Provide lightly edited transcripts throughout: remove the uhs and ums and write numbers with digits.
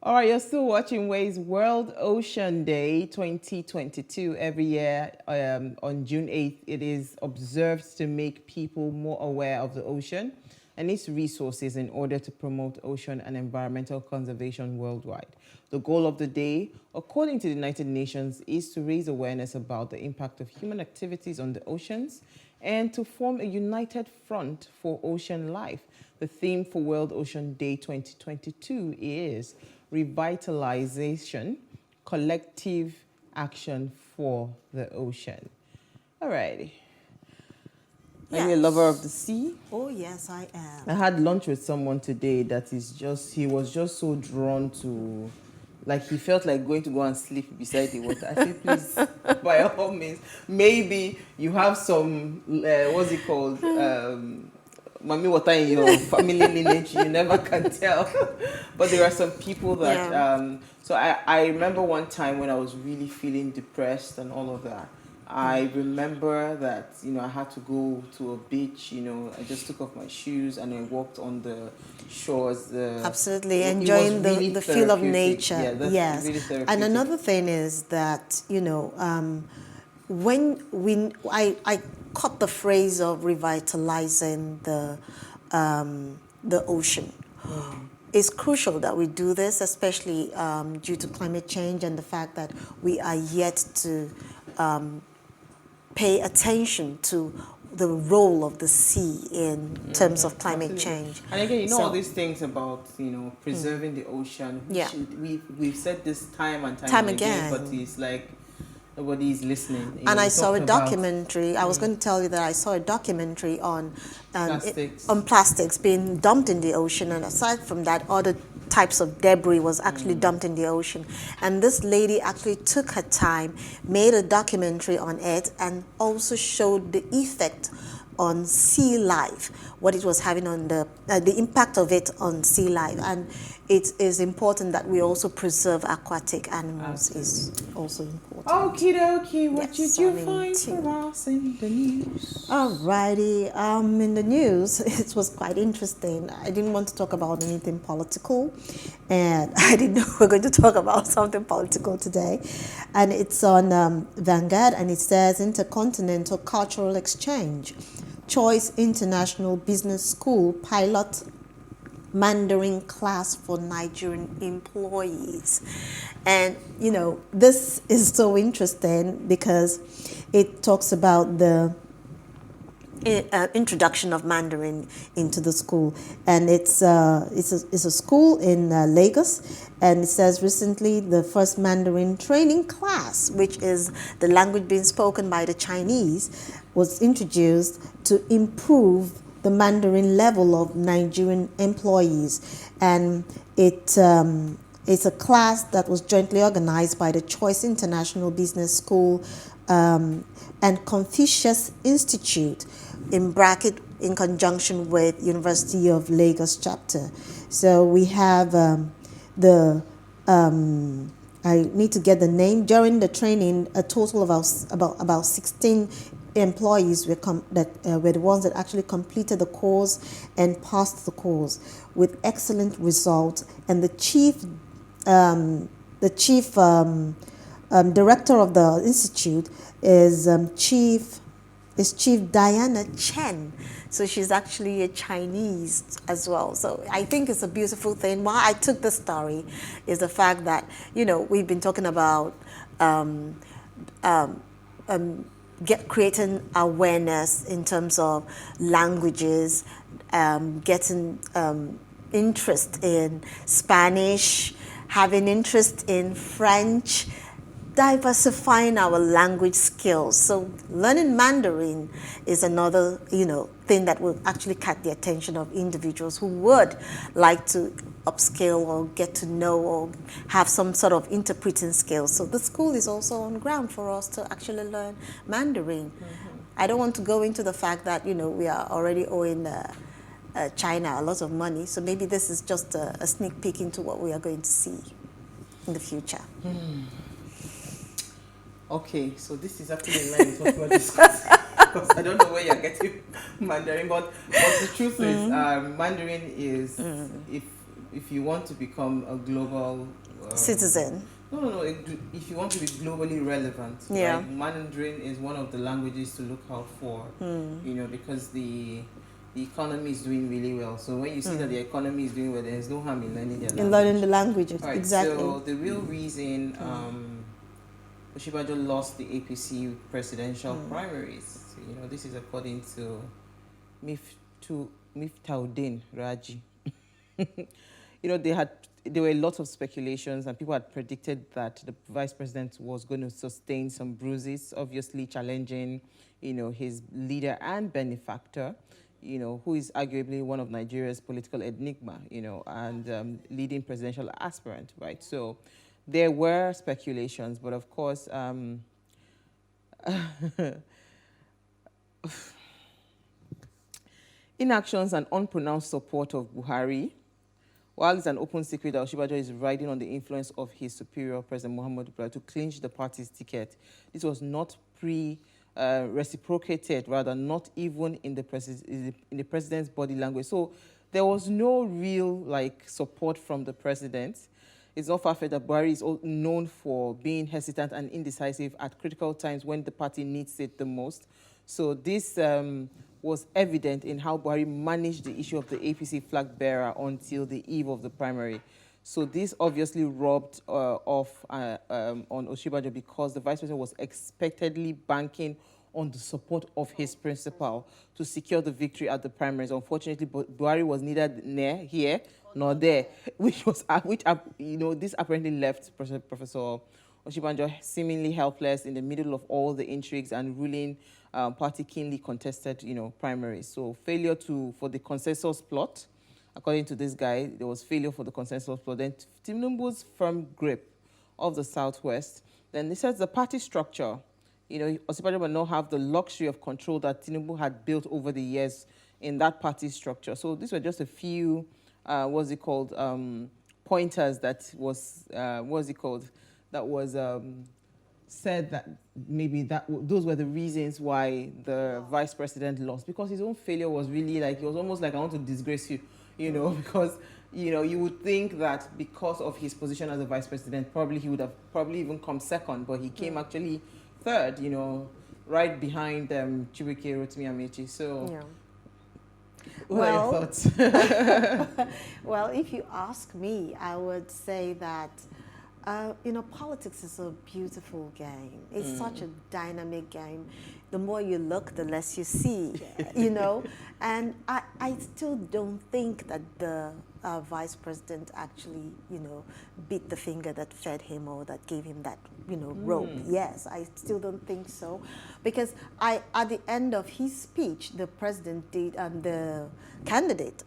All right, you're still watching Ways World Ocean Day 2022. Every year on June 8th, it is observed to make people more aware of the ocean and its resources in order to promote ocean and environmental conservation worldwide. The goal of the day, according to the United Nations, is to raise awareness about the impact of human activities on the oceans and to form a united front for ocean life. The theme for World Ocean Day 2022 is Revitalization, Collective Action for the Ocean. All righty. Are you a lover of the sea? Oh, yes, I am. I had lunch with someone today he was just so drawn to, like he felt like going to go and sleep beside the water. I said, please, by all means, maybe you have some, what's it called? Mommy water in your family lineage, you never can tell. But there are some people that, so I remember one time when I was really feeling depressed and all of that. I remember that, I had to go to a beach, I just took off my shoes and I walked on the shores. Absolutely, enjoying really the feel of nature. Yeah, that's yes. really therapeutic. And another thing is that, when I caught the phrase of revitalizing the ocean. It's crucial that we do this, especially due to climate change and the fact that we are yet to pay attention to the role of the sea in terms of climate change. And again, all these things about, preserving the ocean. Yeah. We've said this time and time again, but it's like nobody is listening. And I saw a documentary. I was going to tell you that I saw a documentary on plastics being dumped in the ocean. And aside from that, other types of debris was actually dumped in the ocean. And this lady actually took her time, made a documentary on it, and also showed the effect on sea life, what it was having on the impact of it on sea life. And it is important that we also preserve aquatic animals. Absolutely. Is also important. Okie dokie, what did you find for us in the news? Alrighty, in the news, it was quite interesting. I didn't want to talk about anything political, and I didn't know we were going to talk about something political today. And it's on Vanguard, and it says Intercontinental Cultural Exchange. Choice International Business School pilot Mandarin class for Nigerian employees. And, this is so interesting because it talks about the introduction of Mandarin into the school. And it's a school in Lagos. And it says recently the first Mandarin training class, which is the language being spoken by the Chinese, was introduced to improve the Mandarin level of Nigerian employees. And it's a class that was jointly organized by the Choice International Business School and Confucius Institute, in conjunction with University of Lagos chapter. So we have I need to get the name. During the training, a total of about 16 employees were the ones that actually completed the course and passed the course with excellent results. And the chief director of the institute is Chief Diana Chen. So she's actually a Chinese as well. So I think it's a beautiful thing. Why I took this story is the fact that, we've been talking about creating awareness in terms of languages, getting interest in Spanish, having interest in French, diversifying our language skills. So learning Mandarin is another, thing that will actually catch the attention of individuals who would like to upscale or get to know or have some sort of interpreting skills. So the school is also on ground for us to actually learn Mandarin. I don't want to go into the fact that, we are already owing China a lot of money. So maybe this is just a sneak peek into what we are going to see in the future. Okay, so this is actually in line with what we're discussing. Because I don't know where you're getting Mandarin, but the truth is, Mandarin is, if if you want to become a global citizen. No. If you want to be globally relevant, Yeah. right, Mandarin is one of the languages to look out for. You know, because the economy is doing really well. So when you see that the economy is doing well, there's no harm in learning their language. In learning the languages, Right, exactly. so the real reason Osibanjo lost the APC presidential primaries, you know, this is according to Mamdarin Raji. You know, there were lots of speculations, and people had predicted that the vice president was going to sustain some bruises, obviously challenging, you know, his leader and benefactor, you know, who is arguably one of Nigeria's political enigma, you know, and leading presidential aspirant, right? So there were speculations, but of course, inactions and unpronounced support of Buhari. While it's an open secret that Osibanjo is riding on the influence of his superior, President Muhammadu Buhari, to clinch the party's ticket, this was not reciprocated, rather not even in the president's body language. So there was no real support from the president. It's not far-fetched that Buhari is known for being hesitant and indecisive at critical times when the party needs it the most. So this was evident in how Buhari managed the issue of the APC flag bearer until the eve of the primary. So this obviously rubbed off on Osibanjo because the vice president was expectedly banking on the support of his principal to secure the victory at the primaries. Unfortunately, Buhari was neither here nor there, which you know, this apparently left Professor Osibanjo seemingly helpless in the middle of all the intrigues and ruling party keenly contested, you know, primaries. So failure for the consensus plot. According to this guy, there was failure for the consensus plot. Then Tinubu's firm grip of the Southwest. Then he says the party structure. You know, Osibanjo will not have the luxury of control that Tinubu had built over the years in that party structure. So these were just a few, pointers that was, that was said that maybe those were the reasons why the vice president lost, because his own failure was really it was almost like, I want to disgrace you, you know, because, you know, you would think that because of his position as a vice president, probably he would have even come second, but he came actually third, you know, right behind Chibuike Rotimi Amechi. So, Yeah. what are your thoughts? Well, if you ask me, I would say that you know, politics is a beautiful game. It's such a dynamic game. The more you look, the less you see, you know. And I still don't think that the vice president actually, you know, bit the finger that fed him or that gave him that, you know, rope. Yes, I still don't think so. Because at the end of his speech, the president did, the candidate,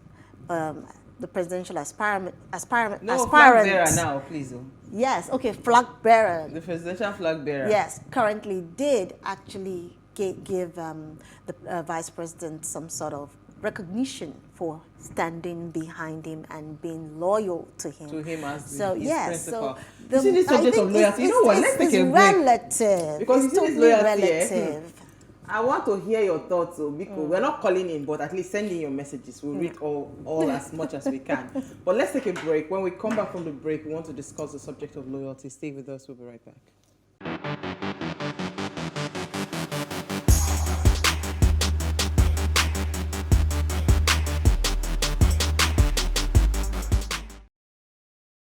the presidential aspirant. Flag bearer now, please. Yes, okay, flag bearer. The presidential flag bearer. Yes, currently did actually give the vice president some sort of recognition for standing behind him and being loyal to him. To him as so, his yes, principal. So you see this subject of loyalty. You know what? Let's take a break. Relative. Because it's you see totally this loyalty, relative. I want to hear your thoughts, Biko. We're not calling in, but at least sending your messages. We'll read all as much as we can. But let's take a break. When we come back from the break, we want to discuss the subject of loyalty. Stay with us. We'll be right back.